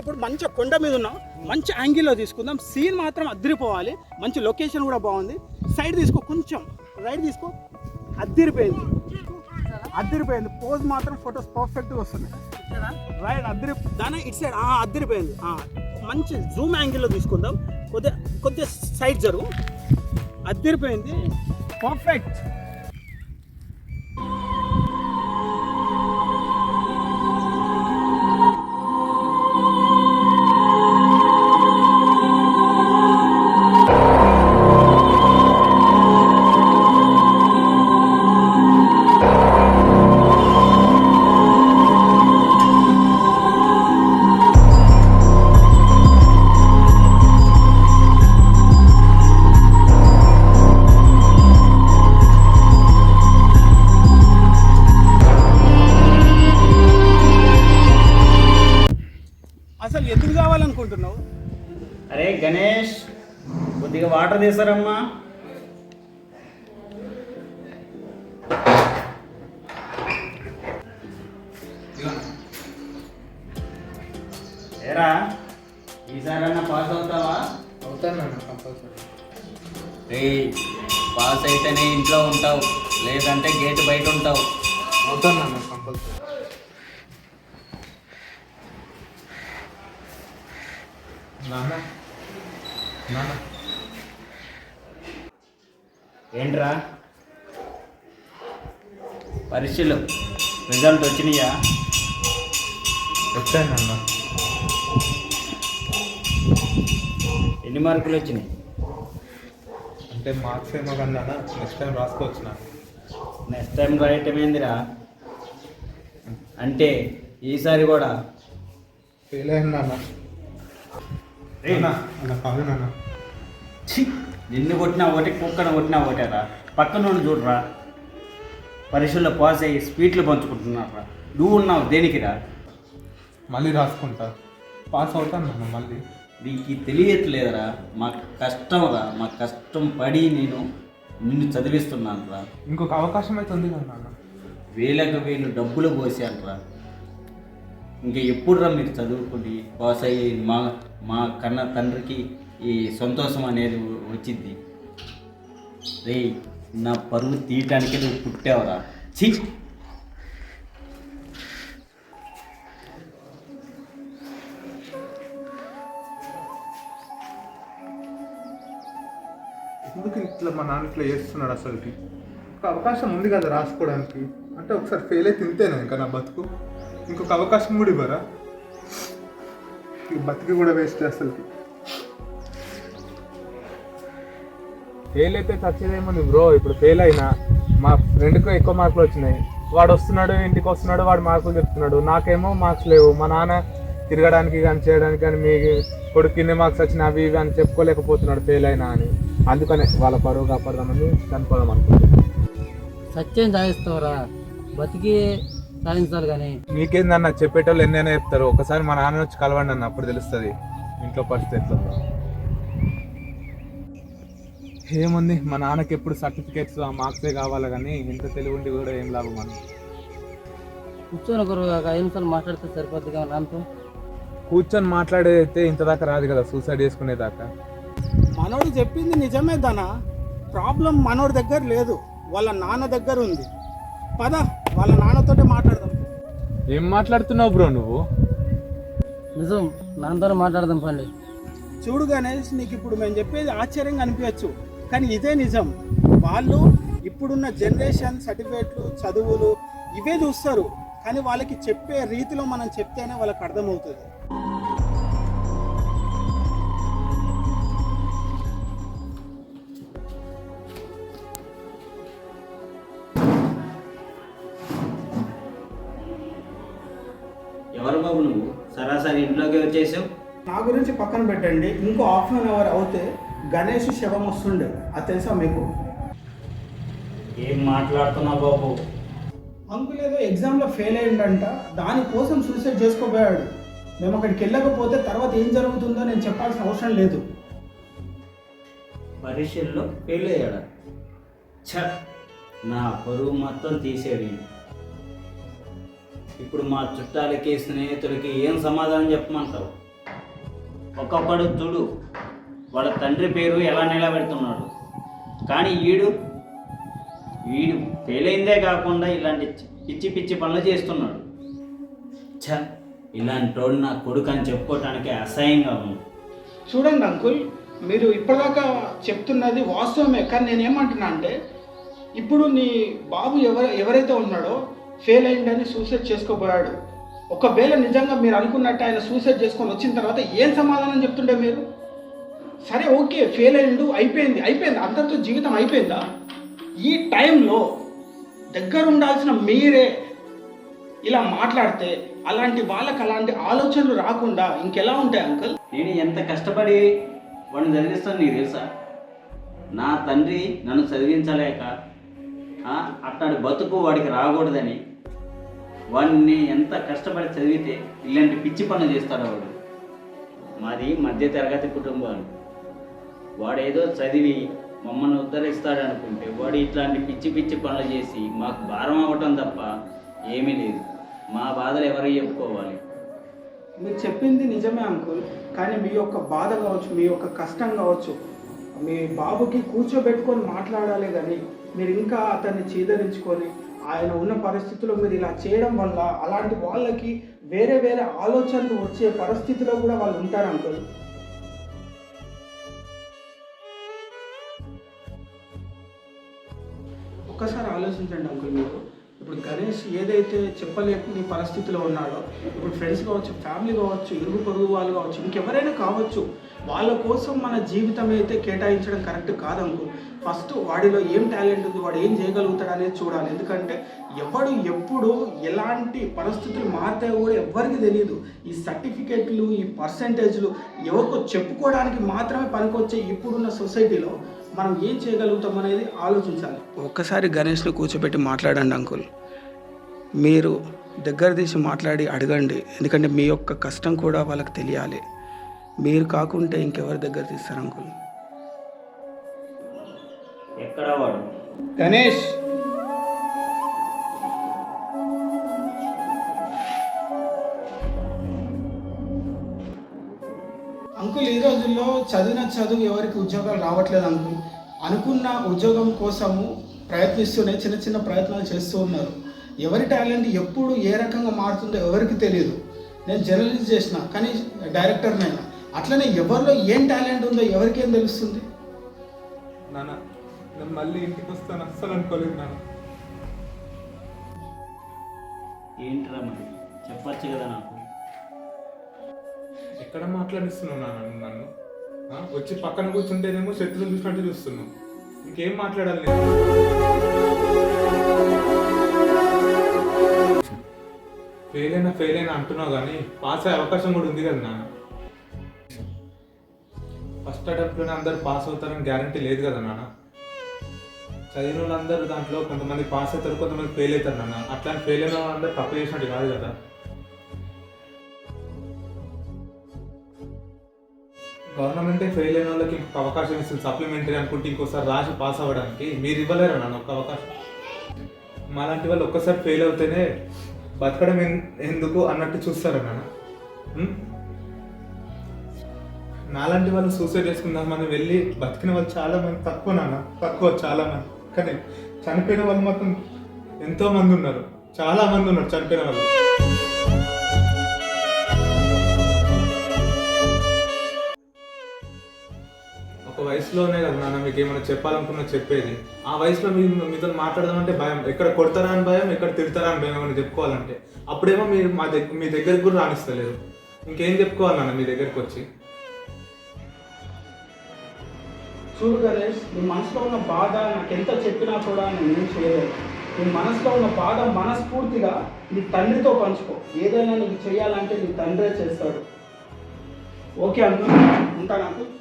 ఇప్పుడు మంచి కొండ మీద ఉన్నాం, మంచి యాంగిల్లో తీసుకుందాం. సీన్ మాత్రం అద్దరిపోవాలి, మంచి లొకేషన్ కూడా బాగుంది. సైడ్ తీసుకో, కొంచెం రైట్ తీసుకో. అద్దరిపోయింది, అద్దరిపోయింది. పోజ్ మాత్రం ఫొటోస్ పర్ఫెక్ట్గా వస్తున్నాయి. రైట్ దాని ఇటు సైడ్ అద్దరిపోయింది. మంచి జూమ్ యాంగిల్లో తీసుకుందాం. కొద్దిగా సైడ్ జరుగు. అద్దరిపోయింది, పర్ఫెక్ట్. అసలు ఎందుకు కావాలనుకుంటున్నావు? అరే గణేష్, కొద్దిగా వాటర్ తీసారమ్మా. ఏరా, ఈసారన్నా పాస్ అవుతావా? అవుతానన్నా కంపల్సరీ. రే, పాస్ అయితేనే ఇంట్లో ఉంటావు, లేదంటే గేట్ బయట ఉంటావు. అవుతానన్నా కంపల్సరీ. ఏంట్రా, పరీక్షలు రిజల్ట్ వచ్చినాయా? వచ్చానన్నా. ఎన్ని మార్కులు వచ్చినాయి? అంటే మార్క్స్ ఏమో కన్నా నెక్స్ట్ టైం రాసుకోవచ్చునా? నెక్స్ట్ టైం రాయటం ఏందిరా? అంటే ఈసారి కూడా ఫెయిల్ అయ్యాను అన్న. కాదు నాన్న. నిన్ను కొట్టినా ఒకటి, కుక్కను కొట్టినా ఒకటేరా. పక్కన నుండి చూడరా, పరీక్షల్లో పాస్ అయ్యి స్వీట్లు పంచుకుంటున్నారా. నువ్వు ఉన్నావు దేనికిరా? మళ్ళీ రాసుకుంటా, పాస్ అవుతాను నాన్న మళ్ళీ. నీకు తెలియట్లేదురా, మా కష్టం రా, మా కష్టం పడి నిన్ను చదివిస్తున్నాను రా. ఇంకొక అవకాశం అయితే ఉంది కదా నాన్న. వేలకు వేలు డబ్బులు పోసాను. ఇంకా ఎప్పుడురా మీరు చదువుకుని పాస్ అయ్యి మా కన్న తండ్రికి ఈ సంతోషం అనేది వచ్చింది. రే, నా పరువు తీయటానికి నువ్వు పుట్టావురా. ఛీ, ఎందుకు ఇట్లా మా నాన్న ఇట్లా చేస్తున్నాడు? అసలుకి ఒక అవకాశం ఉంది కదా రాసుకోవడానికి. అంటే ఒకసారి ఫెయిల్ అయితే తింటేనే ఇంకా నా బతుకు. ఇంకొక అవకాశం కూడా ఇవ్వరా? ఈ బతికి కూడా వేస్ట్ అసలుకి. ఫెయిల్ అయితే చచ్చేదేముంది బ్రో. ఇప్పుడు ఫెయిల్ అయినా మా ఫ్రెండ్కి ఎక్కువ మార్కులు వచ్చినాయి, వాడు వస్తున్నాడు, ఇంటికి వస్తున్నాడు, వాడు మార్కులు చెప్తున్నాడు, నాకేమో మార్క్స్ లేవు. మా నాన్న తిరగడానికి కానీ చేయడానికి కానీ మీ కొడుకు కింద మార్క్స్ వచ్చినా అవి ఇవి అని చెప్పుకోలేకపోతున్నాడు ఫెయిల్ అయినా అని. అందుకనే వాళ్ళ పరువు కాపాడదామని చనిపోదాం అనుకుంటున్నాను. సత్యం సాగిస్తావురా, బతికి సాధించాలి. కానీ మీకేందన్న, చెప్పేటోళ్ళు ఎన్నైనా చెప్తారు. ఒకసారి మా నాన్న వచ్చి కలవండి అన్న, అప్పుడు తెలుస్తుంది ఇంట్లో పరిస్థితి ఎట్లుందో. ఏముంది, మా నాన్నకి ఎప్పుడు సర్టిఫికేట్స్ ఆ మార్క్సే కావాలి, కానీ ఇంత తెలివి ఉండి కూడా ఏం లాభం అని. కూర్చొని ఒకరు 5 నిమిషాలు మాట్లాడితే సరిపోద్ది కదా నాన్నతో. కూర్చొని మాట్లాడేదైతే ఇంత దాకా రాదు కదా, సూసైడ్ చేసుకునేదాకా. మనోడు చెప్పింది నిజమే దానా. ప్రాబ్లం మనోడి దగ్గర లేదు, వాళ్ళ నాన్న దగ్గర ఉంది. పద, వాళ్ళ నాన్నతోటే మాట్లాడదాం. ఏం మాట్లాడుతున్నావు బ్రో నువ్వు? నిజం, నాన్నతో మాట్లాడదాం పండి. చూడు గణేష్, నీకు ఇప్పుడు మేము చెప్పేది ఆశ్చర్యంగా అనిపించచ్చు, కానీ ఇదే నిజం. వాళ్ళు ఇప్పుడున్న జనరేషన్ సర్టిఫికేట్లు, చదువులు ఇవే చూస్తారు, కానీ వాళ్ళకి చెప్పే రీతిలో మనం చెప్తేనే వాళ్ళకి అర్థమవుతుంది. ఎవరు బాబు నువ్వు? సరాసరి ఇంట్లోకి వచ్చేసావు. నా గురించి పక్కన పెట్టండి, ఇంకో ½ అవుతే గణేష్ శవం వస్తుండే, అది తెలుసా మీకు? ఏం మాట్లాడుతున్నావు బాబు? అంకుల్ ఏదో ఎగ్జామ్లో ఫెయిల్ అయ్యిందంట, దానికోసం సూసైడ్ చేసుకోబోయాడు. మేము అక్కడికి వెళ్ళకపోతే తర్వాత ఏం జరుగుతుందో నేను చెప్పాల్సిన అవసరం లేదు. పరీక్షల్లో ఫెయిల్ అయ్యాడా? ఛ, నా పరువు మొత్తం తీసేది. ఇప్పుడు మా చుట్టాలకి, స్నేహితులకి ఏం సమాధానం చెప్పమంటావు? ఒక్కొక్కడు చూడు వాళ్ళ తండ్రి పేరు ఎలా నిలబెడుతున్నాడు. కానీ వీడు ఫెయిల్ అయిందే కాకుండా ఇలాంటి పిచ్చి పిచ్చి పనులు చేస్తున్నాడు. ఛ, ఇలాంటి వాడు నా కొడుకు అని చెప్పుకోవటానికి అసహ్యంగా ఉంది. చూడండి అంకుల్, మీరు ఇప్పటిదాకా చెప్తున్నది వాస్తవమే, కానీ నేనేమంటున్నా అంటే ఇప్పుడు నీ బాబు ఎవరైతే ఉన్నాడో ఫెయిల్ అయిందని సూసైడ్ చేసుకోబోయాడు. ఒకవేళ నిజంగా మీరు అనుకున్నట్టు ఆయన సూసైడ్ చేసుకొని వచ్చిన తర్వాత ఏం సమాధానం చెప్తుండే మీరు? సరే ఓకే, ఫెయిల్ అయ్యిండు, అయిపోయింది, అందరితో జీవితం అయిపోయిందా? ఈ టైంలో దగ్గర ఉండాల్సిన మీరే ఇలా మాట్లాడితే అలాంటి వాళ్ళకి అలాంటి ఆలోచనలు రాకుండా ఇంకెలా ఉంటాయి అంకుల్? నేను ఎంత కష్టపడి వాడిని చదివిస్తాను నీకు తెలుసా? నా తండ్రి నన్ను చదివించలేక అట్లాంటి బతుకు వాడికి రాకూడదని వాడిని ఎంత కష్టపడి చదివితే ఇలాంటి పిచ్చి పనులు చేస్తాడు వాడు. మాది మధ్య తరగతి కుటుంబం. వాడేదో చదివి మమ్మల్ని ఉద్ధరిస్తాడు అనుకుంటే వాడు ఇట్లాంటి పిచ్చి పిచ్చి పనులు చేసి మాకు భారం అవ్వటం తప్ప ఏమీ లేదు. మా బాధలు ఎవరికి చెప్పుకోవాలి? మీరు చెప్పింది నిజమే అంకుల్, కానీ మీ యొక్క బాధ కావచ్చు, మీ యొక్క కష్టం కావచ్చు, మీ బాబుకి కూర్చోబెట్టుకొని మాట్లాడాలి. కానీ మీరు ఇంకా అతన్ని చీదరించుకొని ఆయన ఉన్న పరిస్థితిలో మీరు ఇలా చేయడం వల్ల అలాంటి వాళ్ళకి వేరే వేరే ఆలోచనలు వచ్చే పరిస్థితిలో కూడా వాళ్ళు ఉంటారు అంకుల్. ఒక్కసారి ఆలోచించండి అంకుల్. మీరు ఇప్పుడు గణేష్ ఏదైతే చెప్పలేని పరిస్థితిలో ఉన్నాడో, ఇప్పుడు ఫ్రెండ్స్ కావచ్చు, ఫ్యామిలీ కావచ్చు, ఇరుగు పొరుగు వాళ్ళు కావచ్చు, ఇంకెవరైనా కావచ్చు, వాళ్ళ కోసం మన జీవితం అయితే కేటాయించడం కరెక్ట్ కాదు అంకుల్. ఫస్ట్ వాడిలో ఏం టాలెంట్ ఉంది, వాడు ఏం చేయగలుగుతాడు అనేది చూడాలి. ఎందుకంటే ఎవడు ఎప్పుడు ఎలాంటి పరిస్థితులు మారుతాయో కూడా ఎవరికి తెలియదు. ఈ సర్టిఫికెట్లు, ఈ పర్సంటేజ్లు ఎవరికో చెప్పుకోవడానికి మాత్రమే పనికొచ్చే ఇప్పుడున్న సొసైటీలో మనం ఏం చేయగలుగుతాం అనేది ఆలోచించాలి. ఒక్కసారి గణేష్ని కూర్చోబెట్టి మాట్లాడండి అంకుల్. మీరు దగ్గర తీసి మాట్లాడి అడగండి. ఎందుకంటే మీ యొక్క కష్టం కూడా వాళ్ళకి తెలియాలి. మీరు కాకుంటే ఇంకెవరి దగ్గర తీస్తారు అంకుల్? ఎక్కడ వాడు? గణేష్, అంకుల్ ఈ రోజుల్లో చదివిన చదువు ఎవరికి ఉద్యోగాలు రావట్లేదు అంకుల్. అనుకున్న ఉద్యోగం కోసము ప్రయత్నిస్తూనే చిన్న చిన్న ప్రయత్నాలు చేస్తూ ఉన్నారు. ఎవరి టాలెంట్ ఎప్పుడు ఏ రకంగా మారుతుందో ఎవరికి తెలియదు. నేను జర్నలిస్ట్ చేసిన, కానీ డైరెక్టర్నైనా. అట్లనే ఎవరిలో ఏం టాలెంట్ ఉందో ఎవరికేం తెలుస్తుంది? నాన్న, నేను మళ్ళీ ఇంటికి వస్తాను అస్సలు అనుకోలేదు నాన్న. ఏంట్రా మరి చెప్పచ్చు కదా నాకు? ఎక్కడ మాట్లాడిస్తున్నావు నాన్న నన్ను? వచ్చి పక్కన కూర్చుంటేనేమో శత్రువులు చూసినట్టు చూస్తున్నావు. ఇంకేం మాట్లాడాలి నేను? ఫెయిల్ అయినా అంటున్నావు కానీ పాస్ అయ్యే అవకాశం కూడా ఉంది కదా నాన్న. ఫస్ట్ అటెంప్ట్లోనే అందరు పాస్ అవుతారని గ్యారంటీ లేదు కదా నాన్న. చదివిన వాళ్ళందరూ దాంట్లో కొంతమంది పాస్ అవుతారు, కొంతమంది ఫెయిల్ అవుతారు నాన్న. అట్లాంటి ఫెయిల్ అయిన వాళ్ళందరూ తప్పు చేసినట్టు కాదు కదా. గవర్నమెంటే ఫెయిల్ అయిన వాళ్ళకి ఇంకొక అవకాశం ఇస్తుంది, సప్లిమెంటరీ అనుకుంటే ఇంకోసారి రాసి పాస్ అవ్వడానికి. మీరు ఇవ్వలేరు నాన్న ఒక్క అవకాశం. మాలాంటి వాళ్ళు ఒక్కసారి ఫెయిల్ అవుతేనే బతకడం ఎందుకు అన్నట్టు చూస్తారా నాన్న? నాలాంటి వాళ్ళు సూసైడ్ చేసుకుందాం మనం వెళ్ళి బతికిన వాళ్ళు చాలా మంది తక్కువ నాన్న, తక్కువ చాలా మంది. కానీ చనిపోయిన వాళ్ళు మాత్రం ఎంతో మంది ఉన్నారు, చాలా మంది ఉన్నారు చనిపోయిన వాళ్ళు. ఒక వయసులోనే కదా నాన్న మీకు ఏమైనా చెప్పాలనుకున్నా చెప్పేది. ఆ వయసులో మీతో మాట్లాడదామంటే భయం, ఎక్కడ కొడతారా అని భయం, ఎక్కడ తిడతారా అని భయం ఏమైనా చెప్పుకోవాలంటే. అప్పుడేమో మీరు మీ దగ్గరికి కూడా రాణిస్తలేరు. ఇంకేం చెప్పుకోవాలి నాన్న మీ దగ్గరికి వచ్చి? చూడు గణేష్, నీ మనసులో ఉన్న బాధ నాకు ఎంత చెప్పినా కూడా నేను ఏం చేయలేదు. నీ మనసులో ఉన్న బాధ మనస్ఫూర్తిగా నీ తండ్రితో పంచుకో. ఏదైనా నీకు చేయాలంటే నీ తండ్రే చేస్తాడు. ఓకే అంకుల్, ఉంటాను అంకుల్.